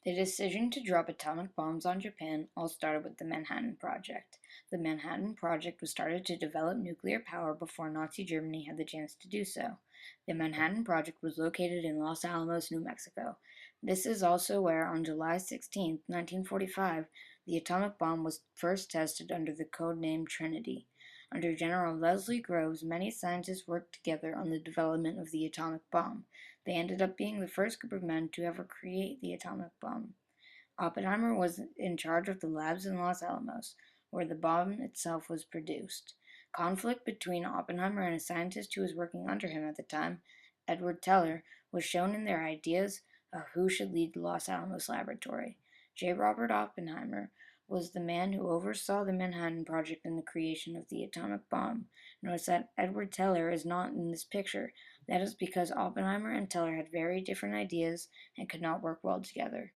The decision to drop atomic bombs on Japan all started with the Manhattan Project. The Manhattan Project was started to develop nuclear power before Nazi Germany had the chance to do so. The Manhattan Project was located in Los Alamos, New Mexico. This is also where, on July 16, 1945, the atomic bomb was first tested under the code name Trinity. Under General Leslie Groves, many scientists worked together on the development of the atomic bomb. They ended up being the first group of men to ever create the atomic bomb. Oppenheimer was in charge of the labs in Los Alamos, where the bomb itself was produced. Conflict between Oppenheimer and a scientist who was working under him at the time, Edward Teller, was shown in their ideas of who should lead the Los Alamos laboratory. J. Robert Oppenheimer was the man who oversaw the Manhattan Project and the creation of the atomic bomb. Notice that Edward Teller is not in this picture. That is because Oppenheimer and Teller had very different ideas and could not work well together.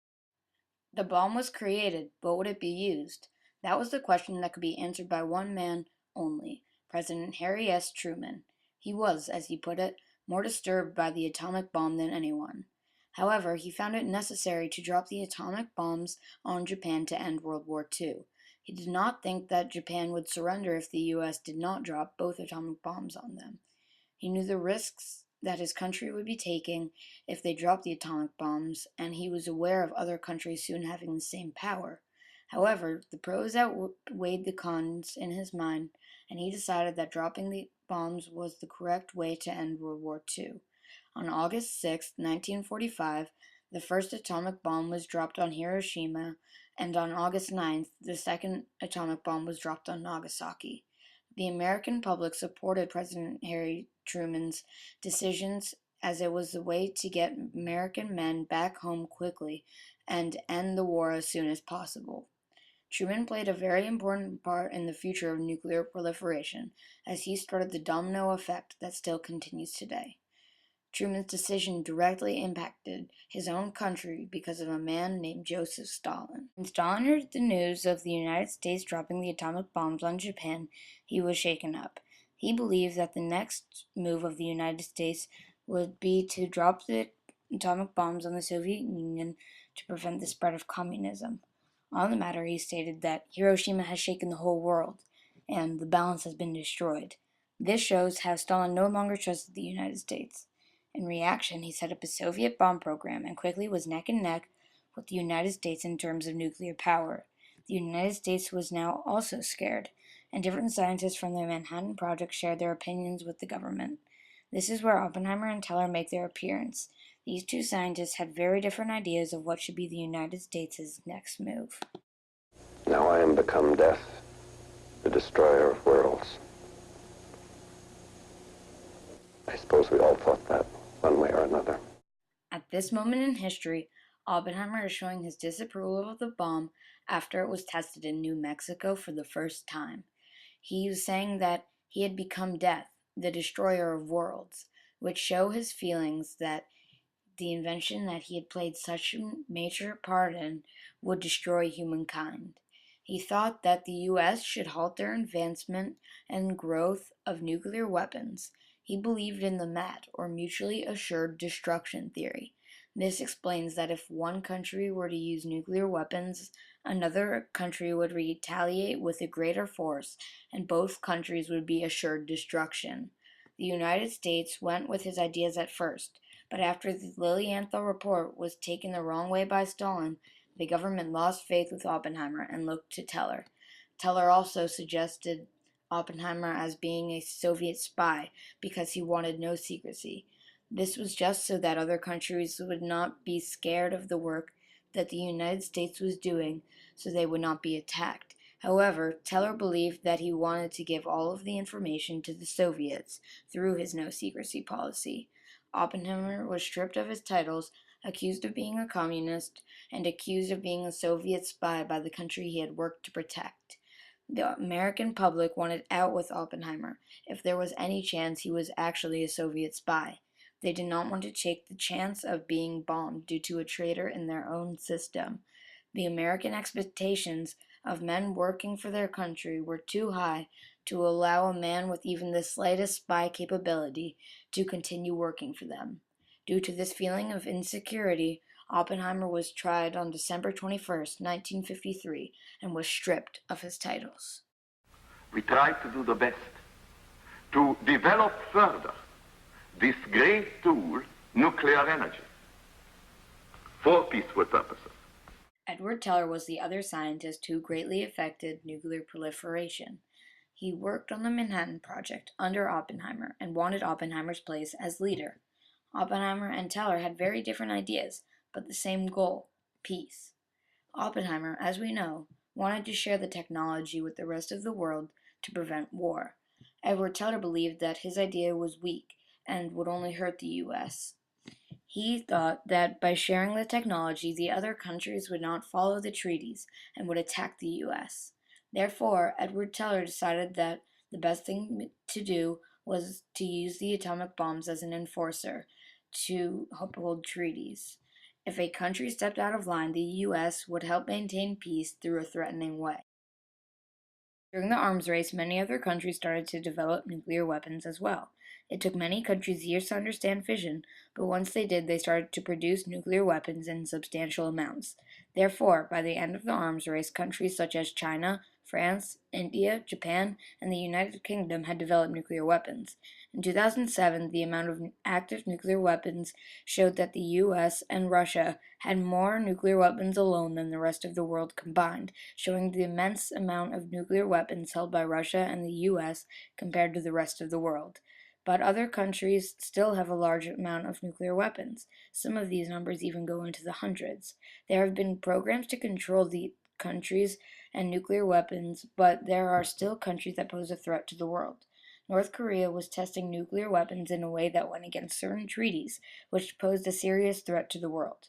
The bomb was created, but would it be used? That was the question that could be answered by one man only, President Harry S. Truman. He was, as he put it, more disturbed by the atomic bomb than anyone. However, he found it necessary to drop the atomic bombs on Japan to end World War II. He did not think that Japan would surrender if the U.S. did not drop both atomic bombs on them. He knew the risks that his country would be taking if they dropped the atomic bombs, and he was aware of other countries soon having the same power. However, the pros outweighed the cons in his mind, and he decided that dropping the bombs was the correct way to end World War II. On August 6, 1945, the first atomic bomb was dropped on Hiroshima, and on August 9th, the second atomic bomb was dropped on Nagasaki. The American public supported President Harry Truman's decisions as it was the way to get American men back home quickly and end the war as soon as possible. Truman played a very important part in the future of nuclear proliferation, as he started the domino effect that still continues today. Truman's decision directly impacted his own country because of a man named Joseph Stalin. When Stalin heard the news of the United States dropping the atomic bombs on Japan, he was shaken up. He believed that the next move of the United States would be to drop the atomic bombs on the Soviet Union to prevent the spread of communism. On the matter, he stated that Hiroshima has shaken the whole world, and the balance has been destroyed. This shows how Stalin no longer trusted the United States. In reaction, he set up a Soviet bomb program and quickly was neck and neck with the United States in terms of nuclear power. The United States was now also scared, and different scientists from the Manhattan Project shared their opinions with the government. This is where Oppenheimer and Teller make their appearance. These two scientists had very different ideas of what should be the United States' next move. Now I am become death, the destroyer of worlds. I suppose we all thought that, one way or another. At this moment in history, Oppenheimer is showing his disapproval of the bomb after it was tested in New Mexico for the first time. He was saying that he had become death, the destroyer of worlds, which show his feelings that the invention that he had played such a major part in would destroy humankind. He thought that the U.S. should halt their advancement and growth of nuclear weapons. He believed in the MAD, or Mutually Assured Destruction theory. This explains that if one country were to use nuclear weapons, another country would retaliate with a greater force, and both countries would be assured destruction. The United States went with his ideas at first, but after the Lilienthal report was taken the wrong way by Stalin, the government lost faith with Oppenheimer and looked to Teller. Teller also suggested Oppenheimer as being a Soviet spy because he wanted no secrecy. This was just so that other countries would not be scared of the work that the United States was doing, so they would not be attacked. However, Teller believed that he wanted to give all of the information to the Soviets through his no secrecy policy. Oppenheimer was stripped of his titles, accused of being a communist, and accused of being a Soviet spy by the country he had worked to protect. The American public wanted out with Oppenheimer if there was any chance he was actually a Soviet spy. They did not want to take the chance of being bombed due to a traitor in their own system. The American expectations of men working for their country were too high to allow a man with even the slightest spy capability to continue working for them. Due to this feeling of insecurity, Oppenheimer was tried on December 21st, 1953, and was stripped of his titles. We try to do the best to develop further this great tool, nuclear energy, for peaceful purposes. Edward Teller was the other scientist who greatly affected nuclear proliferation. He worked on the Manhattan Project under Oppenheimer and wanted Oppenheimer's place as leader. Oppenheimer and Teller had very different ideas, but the same goal: peace. Oppenheimer, as we know, wanted to share the technology with the rest of the world to prevent war. Edward Teller believed that his idea was weak and would only hurt the U.S. He thought that by sharing the technology, the other countries would not follow the treaties and would attack the U.S. Therefore, Edward Teller decided that the best thing to do was to use the atomic bombs as an enforcer to uphold treaties. If a country stepped out of line, the U.S. would help maintain peace through a threatening way. During the arms race, many other countries started to develop nuclear weapons as well. It took many countries years to understand fission, but once they did, they started to produce nuclear weapons in substantial amounts. Therefore, by the end of the arms race, countries such as China, France, India, Japan, and the United Kingdom had developed nuclear weapons. In 2007, the amount of active nuclear weapons showed that the US and Russia had more nuclear weapons alone than the rest of the world combined, showing the immense amount of nuclear weapons held by Russia and the US compared to the rest of the world. But other countries still have a large amount of nuclear weapons. Some of these numbers even go into the hundreds. There have been programs to control the countries and nuclear weapons, but there are still countries that pose a threat to the world. North Korea was testing nuclear weapons in a way that went against certain treaties, which posed a serious threat to the world.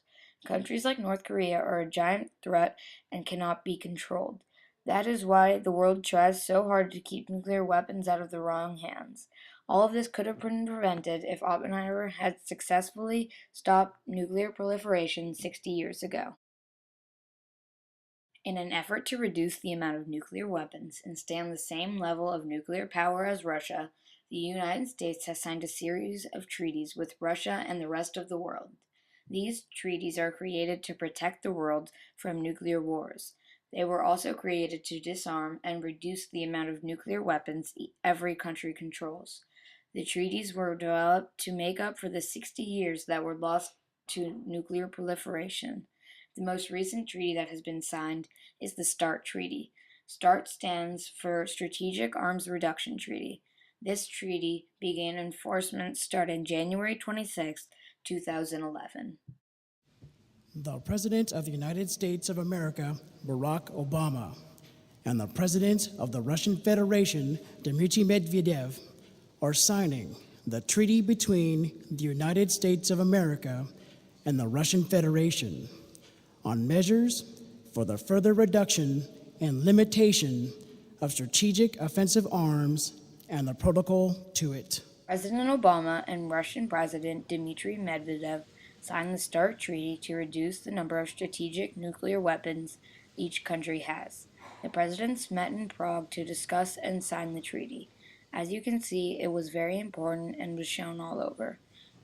Countries like North Korea are a giant threat and cannot be controlled. That is why the world tries so hard to keep nuclear weapons out of the wrong hands. All of this could have been prevented if Oppenheimer had successfully stopped nuclear proliferation 60 years ago. In an effort to reduce the amount of nuclear weapons and stay on the same level of nuclear power as Russia, the United States has signed a series of treaties with Russia and the rest of the world. These treaties are created to protect the world from nuclear wars. They were also created to disarm and reduce the amount of nuclear weapons every country controls. The treaties were developed to make up for the 60 years that were lost to nuclear proliferation. The most recent treaty that has been signed is the START Treaty. START stands for Strategic Arms Reduction Treaty. This treaty began enforcement starting January 26, 2011. The President of the United States of America, Barack Obama, and the President of the Russian Federation, Dmitry Medvedev, are signing the treaty between the United States of America and the Russian Federation on measures for the further reduction and limitation of strategic offensive arms and the protocol to it. President Obama and Russian President Dmitry Medvedev signed the START Treaty to reduce the number of strategic nuclear weapons each country has. The presidents met in Prague to discuss and sign the treaty. As you can see, it was very important and was shown all over.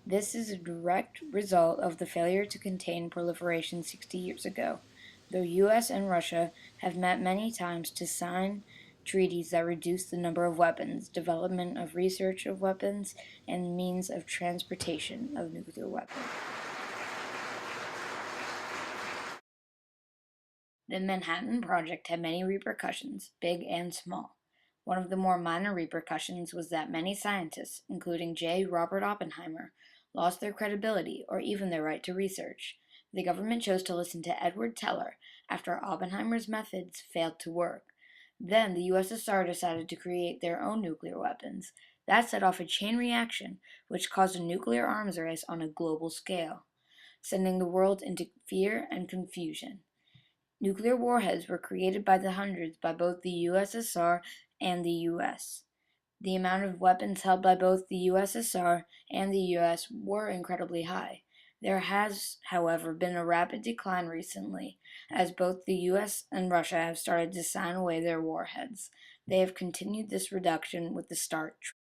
This is a direct result of the failure to contain proliferation 60 years ago. The U.S. and Russia have met many times to sign treaties that reduce the number of weapons, development of research of weapons, and means of transportation of nuclear weapons. The Manhattan Project had many repercussions, big and small. One of the more minor repercussions was that many scientists, including J. Robert Oppenheimer, lost their credibility or even their right to research. The government chose to listen to Edward Teller after Oppenheimer's methods failed to work. Then the USSR decided to create their own nuclear weapons. That set off a chain reaction, which caused a nuclear arms race on a global scale, sending the world into fear and confusion. Nuclear warheads were created by the hundreds by both the USSR and the US. The amount of weapons held by both the USSR and the US were incredibly high. There has, however, been a rapid decline recently, as both the US and Russia have started to sign away their warheads. They have continued this reduction with the START Treaty.